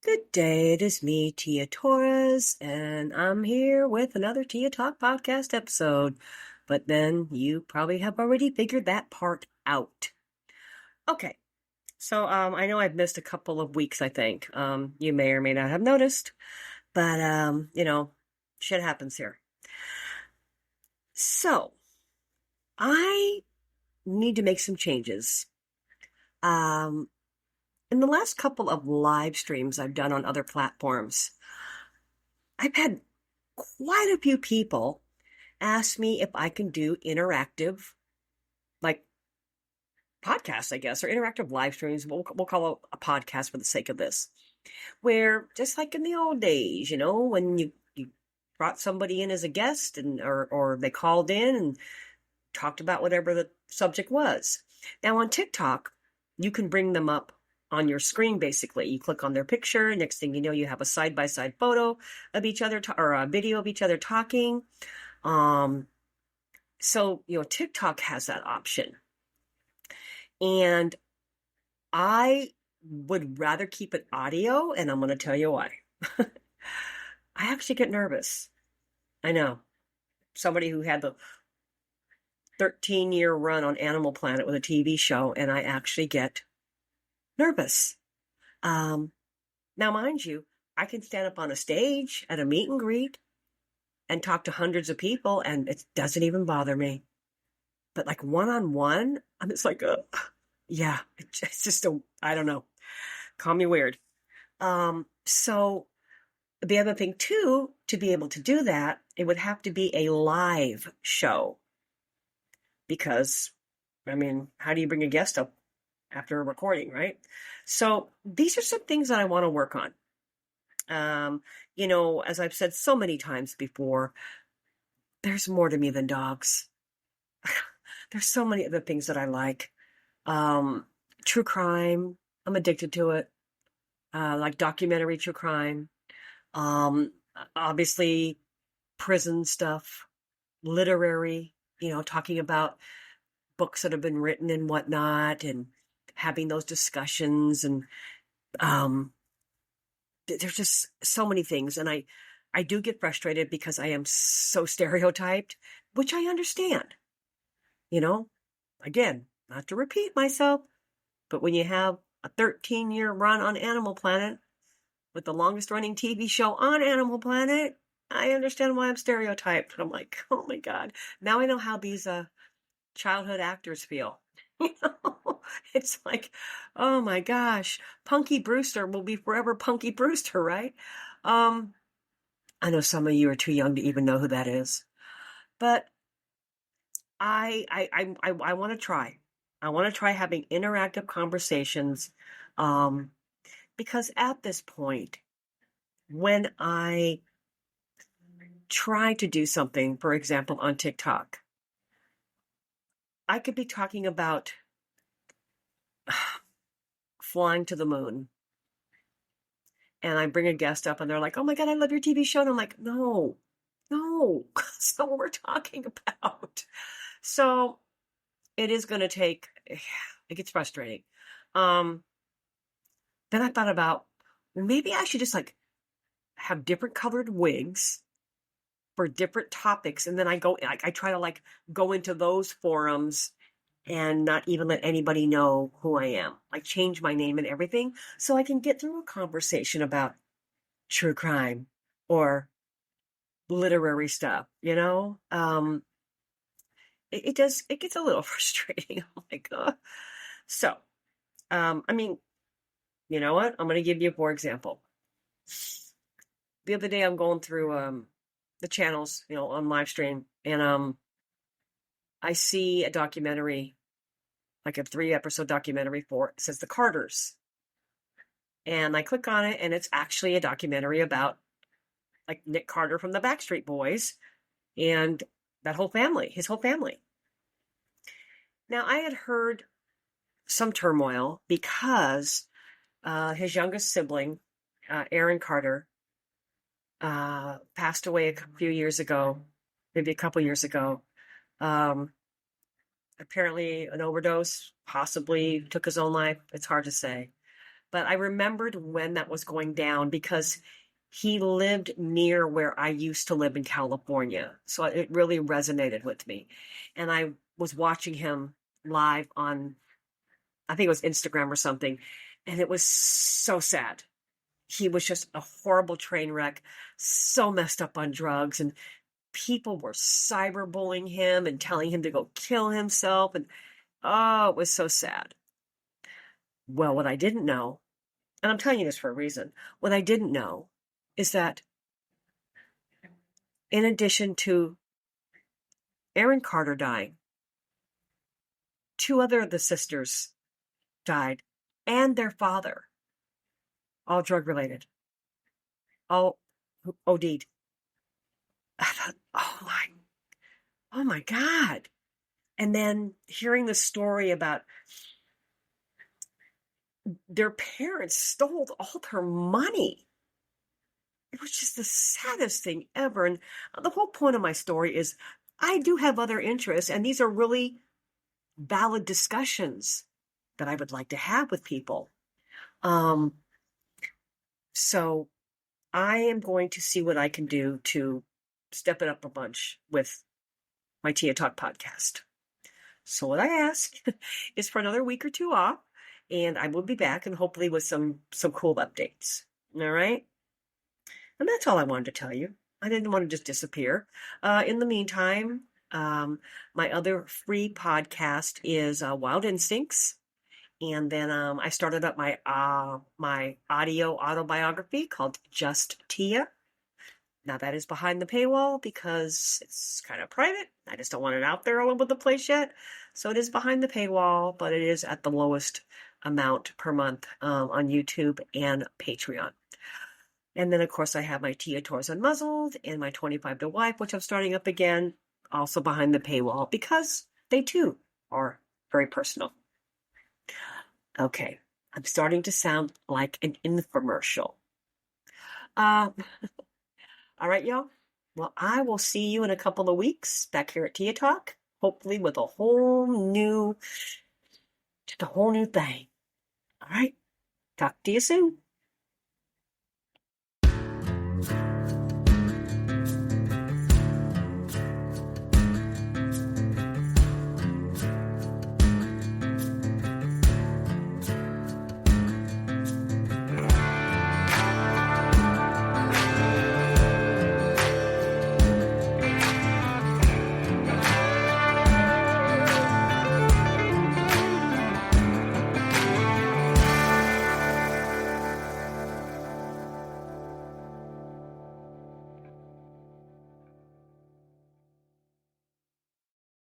Good day, it is me, Tia Torres, and I'm here with another Tia Talk podcast episode. But then you probably have already figured that part out. Okay, so I know I've missed a couple of weeks, I think. You may or may not have noticed, but shit happens here. So I need to make some changes. Um, in the last couple of live streams I've done on other platforms, I've had quite a few people ask me if I can do interactive, like podcasts, I guess, or interactive live streams. We'll call it a podcast for the sake of this, where just like in the old days, when you brought somebody in as a guest and or they called in and talked about whatever the subject was. Now on TikTok, you can bring them up on your screen. Basically, you click on their picture. Next thing you know, you have a side by side photo of each other or a video of each other talking. So, TikTok has that option. And I would rather keep it audio, and I'm going to tell you why. I actually get nervous. I know. Somebody who had the 13-year run on Animal Planet with a TV show, and I actually get nervous. Now, mind you, I can stand up on a stage at a meet and greet and talk to hundreds of people, and it doesn't even bother me. But like one-on-one, I'm just like, yeah, it's just I don't know. Call me weird. So the other thing too, to be able to do that, it would have to be a live show. Because, how do you bring a guest up after a recording, right? So these are some things that I want to work on. As I've said so many times before, there's more to me than dogs. There's so many other things that I like. True crime, I'm addicted to it. Like documentary true crime. Obviously prison stuff, literary, talking about books that have been written and whatnot and having those discussions. And there's just so many things. And I do get frustrated because I am so stereotyped, which I understand. Again, not to repeat myself, but when you have a 13-year run on Animal Planet with the longest running TV show on Animal Planet, I understand why I'm stereotyped. I'm like, oh my God. Now I know how these childhood actors feel. It's like, oh my gosh, Punky Brewster will be forever Punky Brewster, right? I know some of you are too young to even know who that is, but I want to try. I want to try having interactive conversations, because at this point, when I try to do something, for example, on TikTok, I could be talking about flying to the moon. And I bring a guest up and they're like, oh my God, I love your TV show. And I'm like, no, that's not what we're talking about. So it is going to take, it gets frustrating. Then I thought about, maybe I should just like have different colored wigs for different topics. And then I try to like go into those forums and not even let anybody know who I am, like change my name and everything so I can get through a conversation about true crime or literary stuff, it gets a little frustrating. I'm like, so, you know what? I'm going to give you, for example, the other day I'm going through, the channels, on live stream, and, I see a documentary, like a 3-episode documentary it says The Carters. And I click on it and it's actually a documentary about like Nick Carter from the Backstreet Boys and that whole family, his whole family. Now I had heard some turmoil because his youngest sibling, Aaron Carter, passed away a few years ago, maybe a couple years ago. Apparently an overdose, possibly took his own life. It's hard to say. But I remembered when that was going down because he lived near where I used to live in California. So it really resonated with me. And I was watching him live on, I think it was Instagram or something, and it was so sad. He was just a horrible train wreck, so messed up on drugs, and people were cyberbullying him and telling him to go kill himself. And oh, it was so sad. Well, what I didn't know, and I'm telling you this for a reason, what I didn't know is that in addition to Aaron Carter dying, two other of the sisters died and their father, all drug related, all OD'd. I thought, oh my God. And then hearing the story about their parents stole all their money. It was just the saddest thing ever. And the whole point of my story is I do have other interests, and these are really valid discussions that I would like to have with people. So I am going to see what I can do to step it up a bunch with my Tia Talk podcast. So what I ask is for another week or two off, and I will be back and hopefully with some cool updates. All right? And that's all I wanted to tell you. I didn't want to just disappear. In the meantime, my other free podcast is Wild Instincts. And then I started up my my audio autobiography called Just Tia. Now that is behind the paywall because it's kind of private. I just don't want it out there all over the place yet. So it is behind the paywall, but it is at the lowest amount per month on YouTube and Patreon. And then, of course, I have my Tia Tours Unmuzzled and my 25 to Wife, which I'm starting up again, also behind the paywall because they too are very personal. Okay, I'm starting to sound like an infomercial. All right, y'all. Well, I will see you in a couple of weeks back here at Tia Talk, hopefully with a whole new thing. All right, talk to you soon.